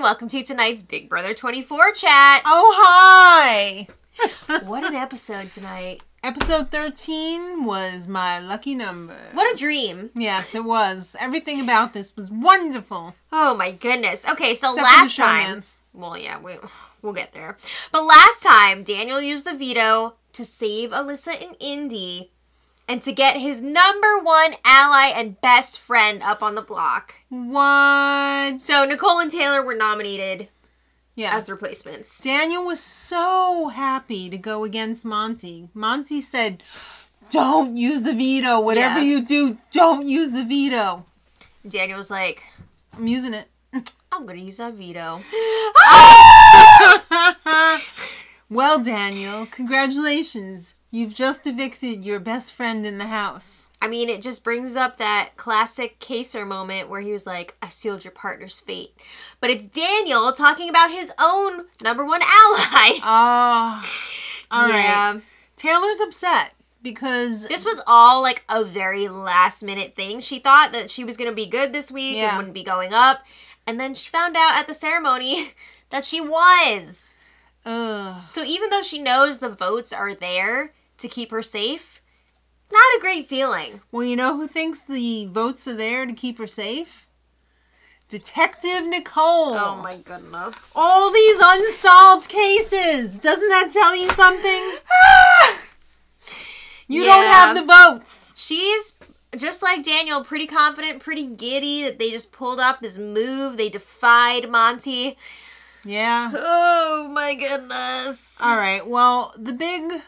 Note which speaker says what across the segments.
Speaker 1: welcome to tonight's Big Brother 24 chat.
Speaker 2: Oh, hi!
Speaker 1: What an episode tonight.
Speaker 2: Episode 13 was my lucky number.
Speaker 1: What a dream.
Speaker 2: Yes, it was. Everything about this was wonderful.
Speaker 1: Oh my goodness. Okay, so
Speaker 2: Except
Speaker 1: last
Speaker 2: for the
Speaker 1: time...
Speaker 2: showmance.
Speaker 1: Well, yeah, we'll get there. But last time, Daniel used the veto to save Alyssa and Indy and to get his #1 ally and best friend up on the block.
Speaker 2: What?
Speaker 1: So Nicole and Taylor were nominated as replacements.
Speaker 2: Daniel was so happy to go against Monty. Monty said, don't use the veto. Whatever you do, don't use the veto.
Speaker 1: Daniel was like,
Speaker 2: I'm using it.
Speaker 1: I'm going to use that veto.
Speaker 2: Well, Daniel, congratulations. You've just evicted your best friend in the house.
Speaker 1: I mean, it just brings up that classic Kaser moment where he was like, I sealed your partner's fate. But it's Daniel talking about his own #1 ally.
Speaker 2: Oh, all
Speaker 1: yeah.
Speaker 2: right. Taylor's upset because...
Speaker 1: This was all like a very last minute thing. She thought that she was going to be good this week and wouldn't be going up. And then she found out at the ceremony that she was. So even though she knows the votes are there to keep her safe, not a great feeling.
Speaker 2: Well, you know who thinks the votes are there to keep her safe? Detective Nicole.
Speaker 1: Oh my goodness.
Speaker 2: All these unsolved cases. Doesn't that tell you something? You don't have the votes.
Speaker 1: She's, just like Daniel, pretty confident, pretty giddy that they just pulled off this move. They defied Monty.
Speaker 2: Yeah.
Speaker 1: Oh my goodness.
Speaker 2: All right. Well, the big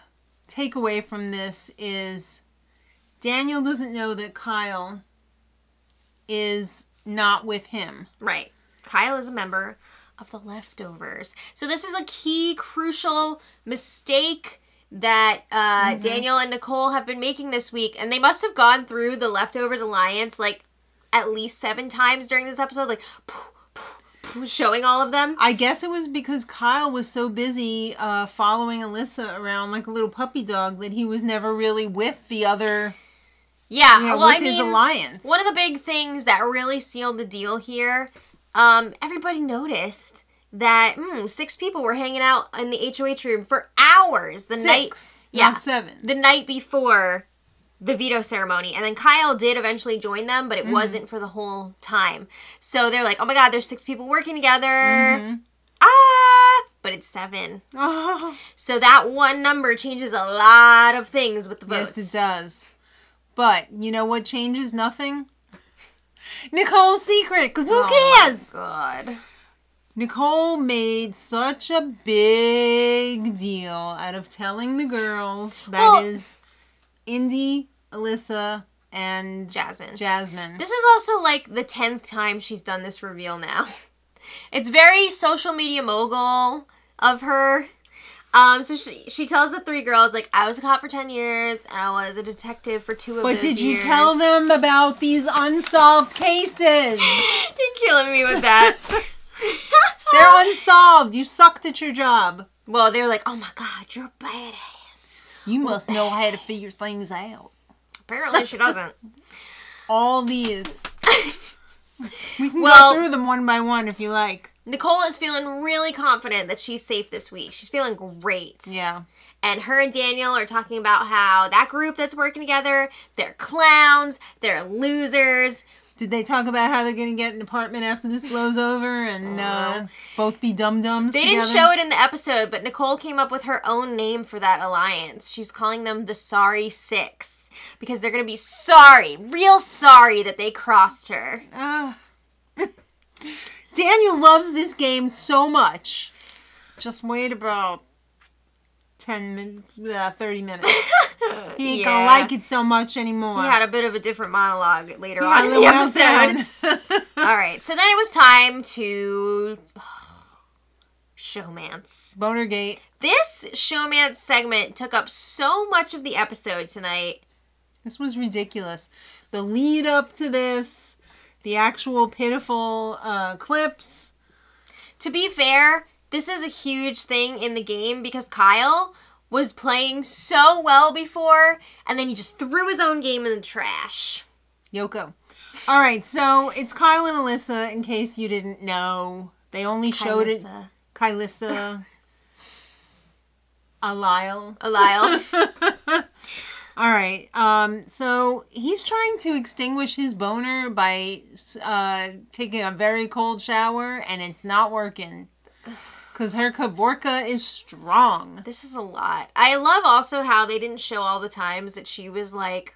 Speaker 2: takeaway from this is Daniel doesn't know that Kyle is not with him.
Speaker 1: Right. Kyle is a member of the Leftovers. So this is a key, crucial mistake that Daniel and Nicole have been making this week. And they must have gone through the Leftovers alliance like at least 7 times during this episode. Like, showing all of them.
Speaker 2: I guess it was because Kyle was so busy following Alyssa around like a little puppy dog that he was never really with the other...
Speaker 1: Yeah,
Speaker 2: well,
Speaker 1: I
Speaker 2: his
Speaker 1: mean,
Speaker 2: alliance.
Speaker 1: One of the big things that really sealed the deal here, everybody noticed that 6 people were hanging out in the HOH room for hours.
Speaker 2: Not 7.
Speaker 1: The night before the veto ceremony. And then Kyle did eventually join them, but it wasn't for the whole time. So they're like, oh my God, there's 6 people working together. But it's 7.
Speaker 2: Oh.
Speaker 1: So that one number changes a lot of things with the votes.
Speaker 2: Yes, it does. But you know what changes nothing? Nicole's secret, because who cares?
Speaker 1: Oh my God.
Speaker 2: Nicole made such a big deal out of telling the girls that is Indy, Alyssa, and
Speaker 1: Jasmine.
Speaker 2: This
Speaker 1: is also like the 10th time she's done this reveal now. It's very social media mogul of her. So she tells the 3 girls, like, I was a cop for 10 years, and I was a detective for 2 of those years.
Speaker 2: But did you tell them about these unsolved cases?
Speaker 1: You're killing me with that.
Speaker 2: They're unsolved. You sucked at your job.
Speaker 1: Well, they're like, oh my God, you're a badass.
Speaker 2: You must know how to figure things out.
Speaker 1: Apparently she doesn't.
Speaker 2: All these. We can go through them one by one if you like.
Speaker 1: Nicole is feeling really confident that she's safe this week. She's feeling great.
Speaker 2: Yeah.
Speaker 1: And her and Daniel are talking about how that group that's working together, they're clowns, they're losers.
Speaker 2: Did they talk about how they're going to get an apartment after this blows over and both be dum-dums
Speaker 1: They
Speaker 2: together?
Speaker 1: didn't show it in the episode, but Nicole came up with her own name for that alliance. She's calling them the Sorry 6 because they're going to be sorry, real sorry that they crossed her.
Speaker 2: Daniel loves this game so much. Just wait about 30 minutes. He ain't gonna like it so much anymore.
Speaker 1: He had a bit of a different monologue later on in the episode. Alright, so then it was time to... Showmance.
Speaker 2: Bonergate.
Speaker 1: This Showmance segment took up so much of the episode tonight.
Speaker 2: This was ridiculous. The lead up to this... The actual pitiful clips.
Speaker 1: To be fair, this is a huge thing in the game because Kyle was playing so well before, and then he just threw his own game in the trash.
Speaker 2: Yoko. All right, so it's Kyle and Alyssa, in case you didn't know. They only showed it.
Speaker 1: Kylissa.
Speaker 2: Kylissa. Alile. All right. So he's trying to extinguish his boner by taking a very cold shower, and it's not working. Because her Kavorka is strong.
Speaker 1: This is a lot. I love also how they didn't show all the times that she was, like,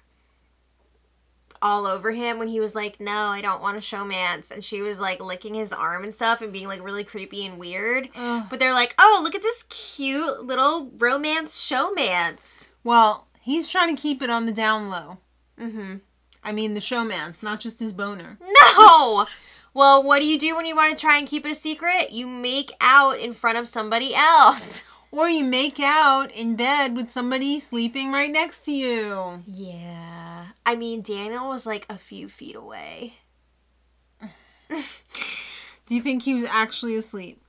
Speaker 1: all over him when he was like, no, I don't want to show Mance. And she was, like, licking his arm and stuff and being, like, really creepy and weird. But they're like, oh, look at this cute little romance showmance.
Speaker 2: Well, he's trying to keep it on the down low. Mm-hmm. I mean, the showmance, not just his boner.
Speaker 1: No! Well, what do you do when you want to try and keep it a secret? You make out in front of somebody else.
Speaker 2: Or you make out in bed with somebody sleeping right next to you.
Speaker 1: Yeah. I mean, Daniel was like a few feet away.
Speaker 2: Do you think he was actually asleep?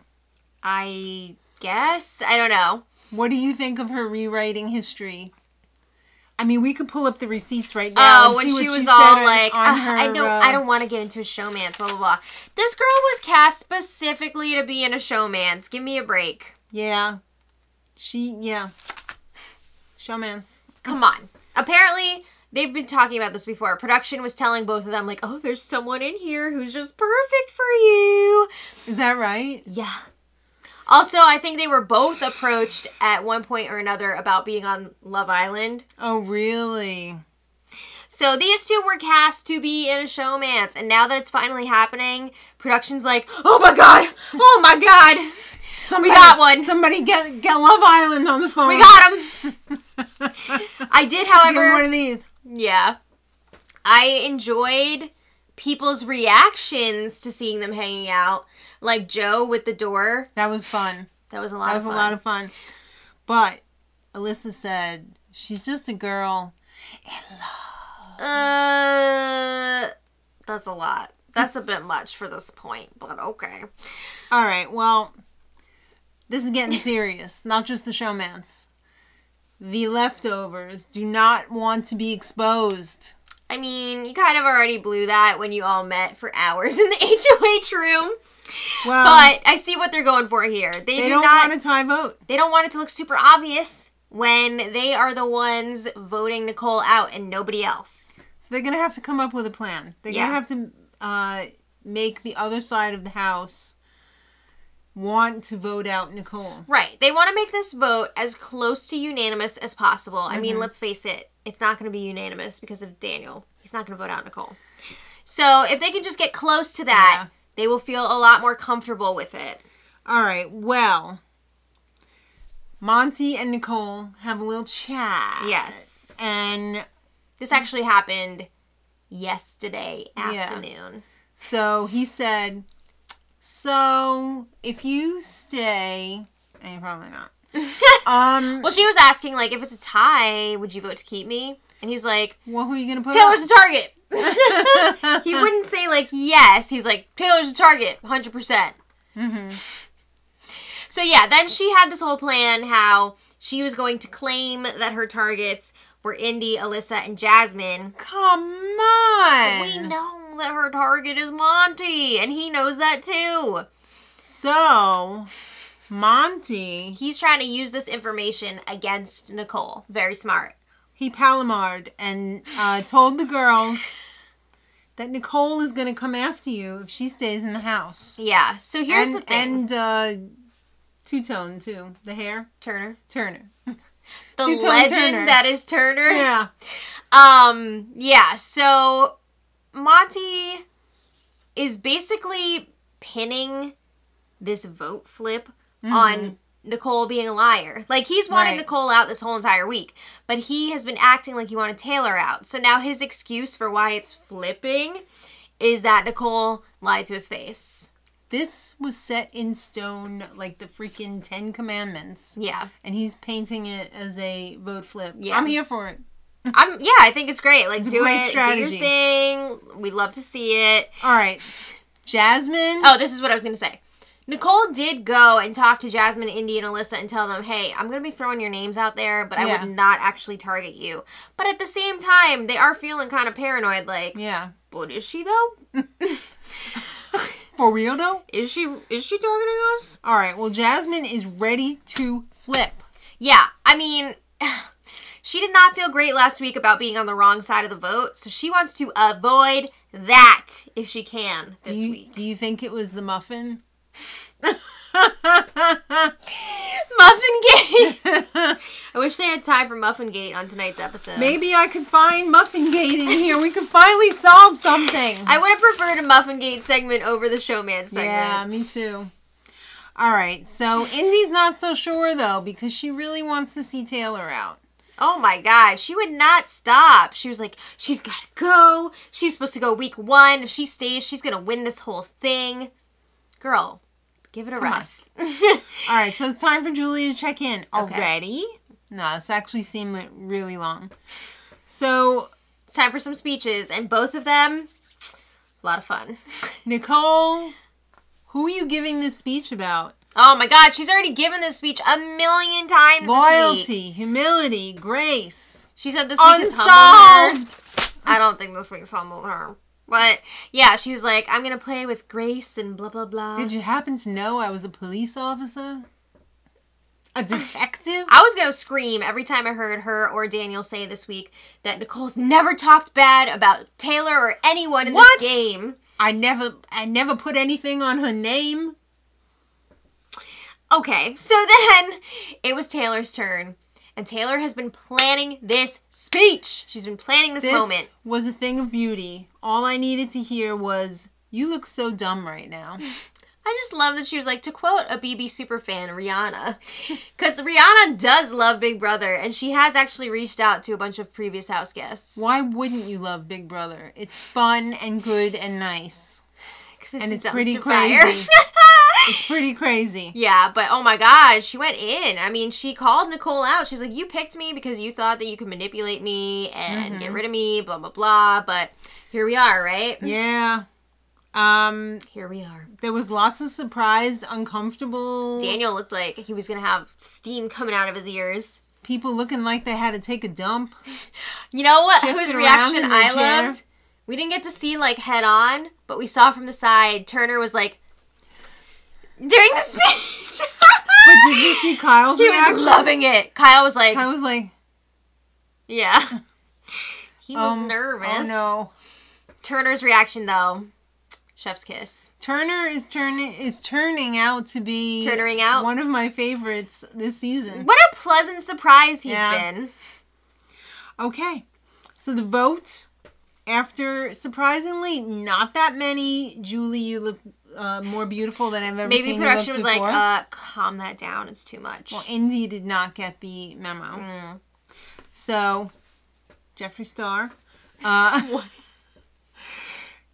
Speaker 1: I guess. I don't know.
Speaker 2: What do you think of her rewriting history? I mean, we could pull up the receipts right now and see what she was all like,
Speaker 1: I don't want to get into a showmance, blah, blah, blah. This girl was cast specifically to be in a showmance. Give me a break.
Speaker 2: Yeah. Showmance.
Speaker 1: Come on. Apparently, they've been talking about this before. Production was telling both of them, like, oh, there's someone in here who's just perfect for you.
Speaker 2: Is that right?
Speaker 1: Yeah. Also, I think they were both approached at one point or another about being on Love Island.
Speaker 2: Oh, really?
Speaker 1: So these two were cast to be in a showmance. And now that it's finally happening, production's like, oh my God. Oh my God. We got one.
Speaker 2: Somebody get Love Island on the phone.
Speaker 1: We got him. I did, however.
Speaker 2: Give him one of these.
Speaker 1: Yeah. I enjoyed people's reactions to seeing them hanging out. Like Joe with the door.
Speaker 2: That was fun.
Speaker 1: That was a lot of fun.
Speaker 2: But Alyssa said she's just a girl in love.
Speaker 1: That's a lot. That's a bit much for this point, but okay.
Speaker 2: All right, well, this is getting serious. Not just the showmance. The leftovers do not want to be exposed.
Speaker 1: I mean, you kind of already blew that when you all met for hours in the HOH room. Well, but I see what they're going for here. They don't want
Speaker 2: a tie vote.
Speaker 1: They don't want it to look super obvious when they are the ones voting Nicole out and nobody else.
Speaker 2: So they're going to have to come up with a plan. They're going to have to make the other side of the house want to vote out Nicole.
Speaker 1: Right. They want to make this vote as close to unanimous as possible. I mean, let's face it. It's not going to be unanimous because of Daniel. He's not going to vote out Nicole. So if they can just get close to that, they will feel a lot more comfortable with it.
Speaker 2: All right. Well, Monty and Nicole have a little chat.
Speaker 1: Yes.
Speaker 2: And
Speaker 1: this actually happened yesterday afternoon.
Speaker 2: So he said, so if you stay, and you're probably not.
Speaker 1: Well, she was asking, like, if it's a tie, would you vote to keep me? And he was like,
Speaker 2: well, who are you going to put
Speaker 1: Taylor's a target. He wouldn't say, like, yes. He was like, Taylor's a target, 100%. Mm-hmm. So, yeah, then she had this whole plan how she was going to claim that her targets were Indy, Alyssa, and Jasmine.
Speaker 2: Come on!
Speaker 1: We know that her target is Monty, and he knows that, too.
Speaker 2: So, Monty...
Speaker 1: He's trying to use this information against Nicole. Very smart.
Speaker 2: He palomared and told the girls that Nicole is going to come after you if she stays in the house.
Speaker 1: Yeah, so here's the thing.
Speaker 2: And two-tone, too. The hair.
Speaker 1: Turner.
Speaker 2: The
Speaker 1: legend Turner. That is Turner.
Speaker 2: Yeah.
Speaker 1: Yeah, so Monty is basically pinning this vote flip on Nicole being a liar. Like, he's wanted Nicole out this whole entire week, but he has been acting like he wanted Taylor out. So now his excuse for why it's flipping is that Nicole lied to his face.
Speaker 2: This was set in stone like the freaking 10 Commandments.
Speaker 1: Yeah.
Speaker 2: And he's painting it as a vote flip.
Speaker 1: Yeah.
Speaker 2: I'm here for it.
Speaker 1: I think it's great. Like,
Speaker 2: it's
Speaker 1: do it. Strategy. Do your thing. We'd love to see it.
Speaker 2: All right. Jasmine.
Speaker 1: Oh, this is what I was going to say. Nicole did go and talk to Jasmine, Indy, and Alyssa and tell them, hey, I'm going to be throwing your names out there, but I would not actually target you. But at the same time, they are feeling kind of paranoid, like, but is she, though?
Speaker 2: For real, though?
Speaker 1: Is she targeting us?
Speaker 2: All right, well, Jasmine is ready to flip.
Speaker 1: Yeah, I mean, she did not feel great last week about being on the wrong side of the vote, so she wants to avoid that if she can this week.
Speaker 2: Do you think it was the muffin?
Speaker 1: Muffingate! I wish they had time for Muffingate on tonight's episode.
Speaker 2: Maybe I could find Muffingate in here. We could finally solve something.
Speaker 1: I would have preferred a Muffingate segment over the Showman segment.
Speaker 2: Yeah, me too. All right, so Indy's not so sure, though, because she really wants to see Taylor out.
Speaker 1: Oh my God, she would not stop. She was like, she's got to go. She was supposed to go week 1. If she stays, she's going to win this whole thing. Girl, give it a rest.
Speaker 2: All right, so it's time for Julie to check in.
Speaker 1: Okay.
Speaker 2: Already? No, it's actually seemed really long. So
Speaker 1: it's time for some speeches, and both of them, a lot of fun.
Speaker 2: Nicole, who are you giving this speech about?
Speaker 1: Oh my God, she's already given this speech 1,000,000 times
Speaker 2: Loyalty,
Speaker 1: this week.
Speaker 2: humility, grace.
Speaker 1: She said this week has humbled
Speaker 2: Unsolved.
Speaker 1: her. I don't think this week's humbled her. But yeah, she was like, I'm going to play with grace and blah, blah, blah.
Speaker 2: Did you happen to know I was a police officer? A detective?
Speaker 1: I was going to scream every time I heard her or Daniel say this week that Nicole's never talked bad about Taylor or anyone in this game.
Speaker 2: I never put anything on her name.
Speaker 1: Okay, so then it was Taylor's turn. And Taylor has been planning this speech. She's been planning this moment.
Speaker 2: This was a thing of beauty. All I needed to hear was, you look so dumb right now.
Speaker 1: I just love that she was like, to quote a BB superfan, Rihanna. Because Rihanna does love Big Brother. And she has actually reached out to a bunch of previous house guests.
Speaker 2: Why wouldn't you love Big Brother? It's fun and good and nice.
Speaker 1: And
Speaker 2: it's pretty crazy. It's pretty crazy.
Speaker 1: Yeah, but oh my God, she went in. I mean, she called Nicole out. She was like, you picked me because you thought that you could manipulate me and get rid of me, blah, blah, blah. But here we are, right?
Speaker 2: Yeah.
Speaker 1: Here we are.
Speaker 2: There was lots of surprised, uncomfortable...
Speaker 1: Daniel looked like he was going to have steam coming out of his ears.
Speaker 2: People looking like they had to take a dump.
Speaker 1: You know what?
Speaker 2: Shifted
Speaker 1: Whose
Speaker 2: around
Speaker 1: reaction
Speaker 2: in their
Speaker 1: I
Speaker 2: chair.
Speaker 1: loved? We didn't get to see, like, head on, but we saw from the side, Turner was like, during the speech.
Speaker 2: But did you see Kyle's reaction?
Speaker 1: He was loving it. Kyle was like, yeah. He was nervous.
Speaker 2: Oh, no.
Speaker 1: Turner's reaction, though, chef's kiss.
Speaker 2: Turner is turning out to be one of my favorites this season.
Speaker 1: What a pleasant surprise he's been.
Speaker 2: Okay. So the vote, after surprisingly not that many, Julie, you look more beautiful than I've ever seen you look before.
Speaker 1: Maybe production was like, calm that down. It's too much.
Speaker 2: Well, Indy did not get the memo. So, Jeffree Star.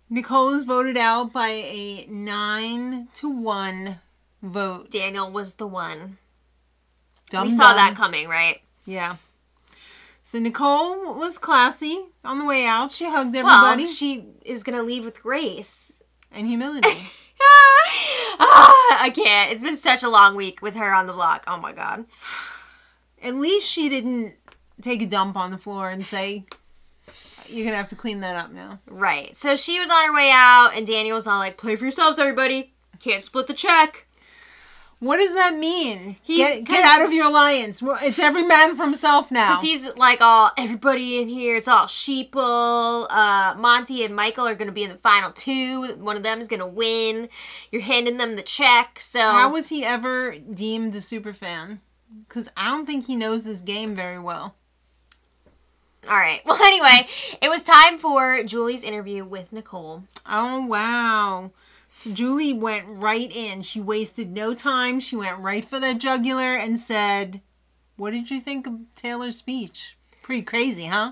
Speaker 2: Nicole is voted out by a 9-1 vote.
Speaker 1: Daniel was the one.
Speaker 2: We
Speaker 1: saw that coming, right?
Speaker 2: Yeah. So Nicole was classy on the way out. She hugged everybody.
Speaker 1: Well, she is going to leave with grace.
Speaker 2: And humility.
Speaker 1: I can't. It's been such a long week with her on the block. Oh my God.
Speaker 2: At least she didn't take a dump on the floor and say, you're going to have to clean that up now.
Speaker 1: Right. So she was on her way out, and Daniel was all like, play for yourselves, everybody. Can't split the check.
Speaker 2: What does that mean? Get out of your alliance. It's every man for himself now.
Speaker 1: Because he's like, everybody in here, it's all sheeple. Monty and Michael are going to be in the final 2. One of them is going to win. You're handing them the check. So
Speaker 2: how was he ever deemed a superfan? Because I don't think he knows this game very well.
Speaker 1: All right. Well, anyway, it was time for Julie's interview with Nicole.
Speaker 2: Oh, wow. So Julie went right in. She wasted no time. She went right for that jugular and said, what did you think of Taylor's speech? Pretty crazy, huh?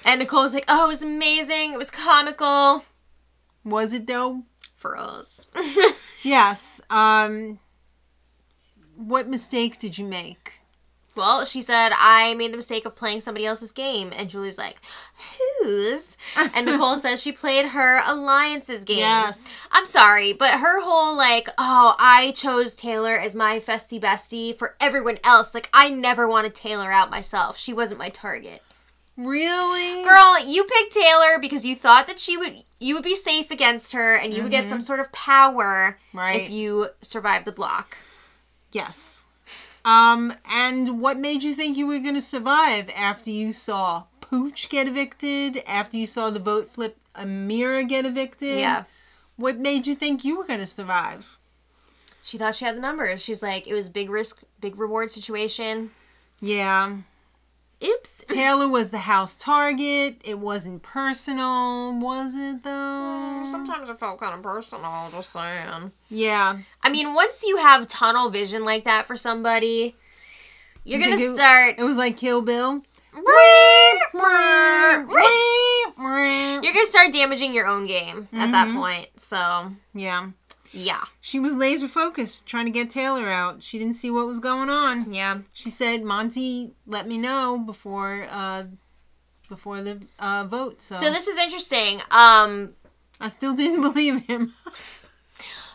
Speaker 1: And Nicole was like, oh, it was amazing. It was comical.
Speaker 2: Was it, though?
Speaker 1: For us.
Speaker 2: Yes. What mistake did you make?
Speaker 1: Well, she said, I made the mistake of playing somebody else's game. And Julie was like, whose? And Nicole says she played her alliance's game.
Speaker 2: Yes.
Speaker 1: I'm sorry, but her whole like, I chose Taylor as my festy bestie for everyone else. Like, I never wanted Taylor out myself. She wasn't my target.
Speaker 2: Really?
Speaker 1: Girl, you picked Taylor because you thought that you would be safe against her, and you would get some sort of power if you survived the block.
Speaker 2: Yes. And what made you think you were going to survive after you saw Pooch get evicted, after you saw the vote flip Amira get evicted?
Speaker 1: Yeah.
Speaker 2: What made you think you were going to survive?
Speaker 1: She thought she had the numbers. She was like, it was big risk, big reward situation.
Speaker 2: Yeah.
Speaker 1: Oops.
Speaker 2: Taylor was the house target. It wasn't personal, was it, though?
Speaker 1: Sometimes it felt kind of personal, just saying.
Speaker 2: Yeah.
Speaker 1: I mean, once you have tunnel vision like that for somebody, you're going to start...
Speaker 2: It was like Kill Bill? You're
Speaker 1: going to start damaging your own game at that point, so...
Speaker 2: Yeah.
Speaker 1: Yeah.
Speaker 2: She was laser focused, trying to get Taylor out. She didn't see what was going on.
Speaker 1: Yeah.
Speaker 2: She said, Monty, let me know before the vote. So
Speaker 1: this is interesting.
Speaker 2: I still didn't believe him.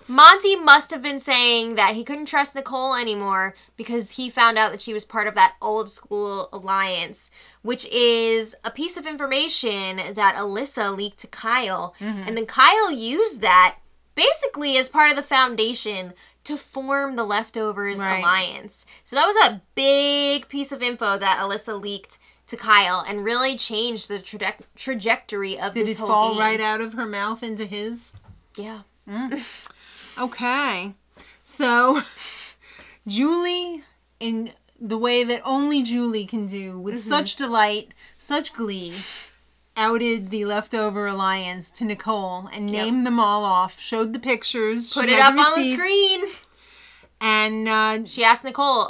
Speaker 1: Monty must have been saying that he couldn't trust Nicole anymore because he found out that she was part of that old school alliance, which is a piece of information that Alyssa leaked to Kyle. And then Kyle used that basically as part of the foundation to form the Leftovers alliance. So that was a big piece of info that Alyssa leaked to Kyle and really changed the trajectory of this whole game.
Speaker 2: Did it fall right out of her mouth into his?
Speaker 1: Yeah.
Speaker 2: Okay. So, Julie, in the way that only Julie can do, with such delight, such glee, outed the Leftover Alliance to Nicole and named them all off, showed the pictures.
Speaker 1: Put it up on the screen.
Speaker 2: And
Speaker 1: she asked Nicole,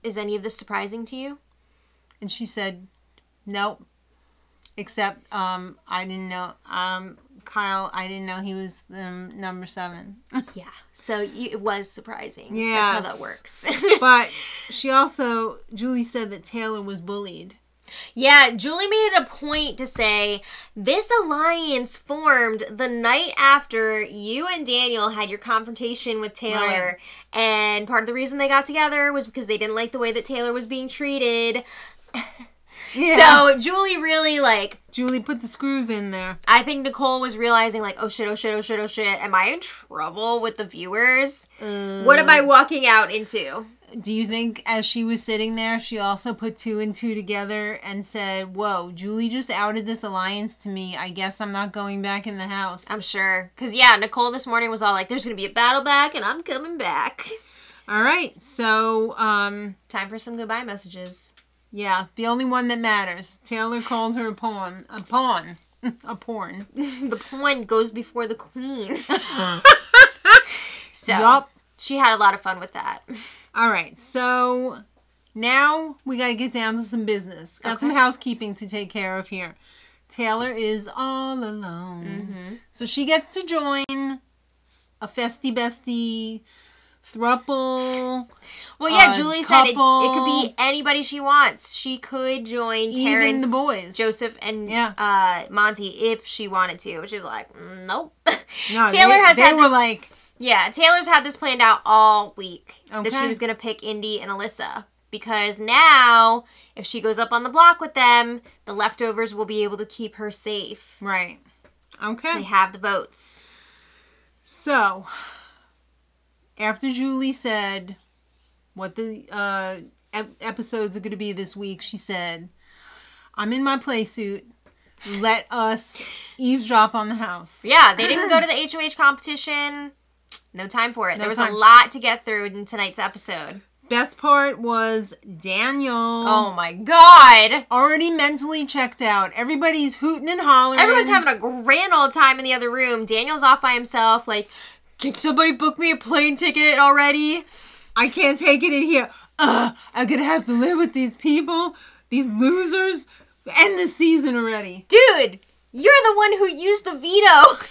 Speaker 1: is any of this surprising to you?
Speaker 2: And she said, nope. Except, I didn't know, Kyle, I didn't know he was number 7.
Speaker 1: Yeah. So it was surprising.
Speaker 2: Yeah.
Speaker 1: That's how that works.
Speaker 2: But Julie said that Taylor was bullied.
Speaker 1: Yeah, Julie made it a point to say, this alliance formed the night after you and Daniel had your confrontation with Taylor. And part of the reason they got together was because they didn't like the way that Taylor was being treated. Yeah. So Julie really,
Speaker 2: Julie put the screws in there.
Speaker 1: I think Nicole was realizing, oh shit, oh shit, oh shit, oh shit. Am I in trouble with the viewers? What am I walking out into?
Speaker 2: Do you think as she was sitting there, she also put 2 and 2 together and said, whoa, Julie just outed this alliance to me. I guess I'm not going back in the house.
Speaker 1: I'm sure. Because, yeah, Nicole this morning was all like, there's going to be a battle back and I'm coming back.
Speaker 2: All right. So,
Speaker 1: time for some goodbye messages.
Speaker 2: Yeah, the only one that matters. Taylor called her a pawn. A pawn. A porn.
Speaker 1: The pawn goes before the queen. So,
Speaker 2: yup.
Speaker 1: She had a lot of fun with that.
Speaker 2: All right, so now we got to get down to some business. Got some housekeeping to take care of here. Taylor is all alone. So she gets to join a festy bestie throuple.
Speaker 1: Well, yeah, Julie said it could be anybody she wants. She could join Terrence,
Speaker 2: even the boys,
Speaker 1: Joseph, and Monty if she wanted to. But she was like, nope.
Speaker 2: No,
Speaker 1: Taylor's had this planned out all week. That she was going to pick Indy and Alyssa. Because now, if she goes up on the block with them, the Leftovers will be able to keep her safe.
Speaker 2: Right. Okay.
Speaker 1: They have the votes.
Speaker 2: So, after Julie said what the episodes are going to be this week, she said, I'm in my play suit. Let us eavesdrop on the house.
Speaker 1: Yeah, they didn't go to the HOH competition. No time for it. There was a lot to get through in tonight's episode.
Speaker 2: Best part was Daniel.
Speaker 1: Oh my god.
Speaker 2: Already mentally checked out. Everybody's hooting and hollering.
Speaker 1: Everyone's having a grand old time in the other room. Daniel's off by himself like, can somebody book me a plane ticket already?
Speaker 2: I can't take it in here. I'm going to have to live with these people, these losers. End the season already.
Speaker 1: Dude, you're the one who used the veto.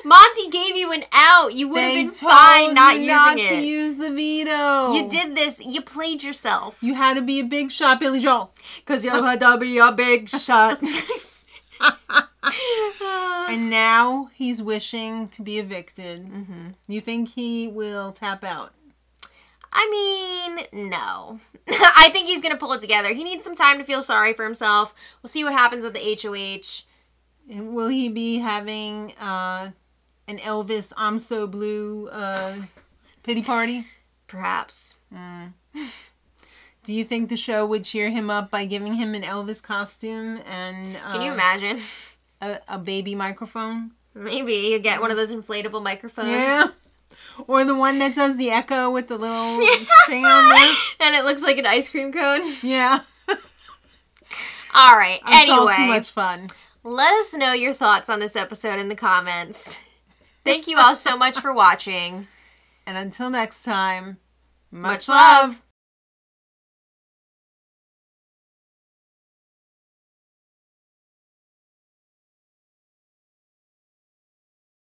Speaker 1: Monty gave you an out. You would have been fine not using it.
Speaker 2: Not to use the veto.
Speaker 1: You did this. You played yourself.
Speaker 2: You had to be a big shot, Billy Joel.
Speaker 1: Because you had to be a big shot.
Speaker 2: And now he's wishing to be evicted. You think he will tap out?
Speaker 1: I mean, no. I think he's going to pull it together. He needs some time to feel sorry for himself. We'll see what happens with the HOH.
Speaker 2: Will he be having an Elvis I'm So Blue pity party?
Speaker 1: Perhaps.
Speaker 2: Do you think the show would cheer him up by giving him an Elvis costume and
Speaker 1: Can you imagine?
Speaker 2: A baby microphone?
Speaker 1: Maybe you get one of those inflatable microphones.
Speaker 2: Yeah. Or the one that does the echo with the little thing on there.
Speaker 1: And it looks like an ice cream cone.
Speaker 2: Yeah.
Speaker 1: All right.
Speaker 2: It's all
Speaker 1: Anyway,
Speaker 2: too much fun.
Speaker 1: let us know your thoughts on this episode in the comments. Thank you all so much for watching.
Speaker 2: And until next time,
Speaker 1: Much love.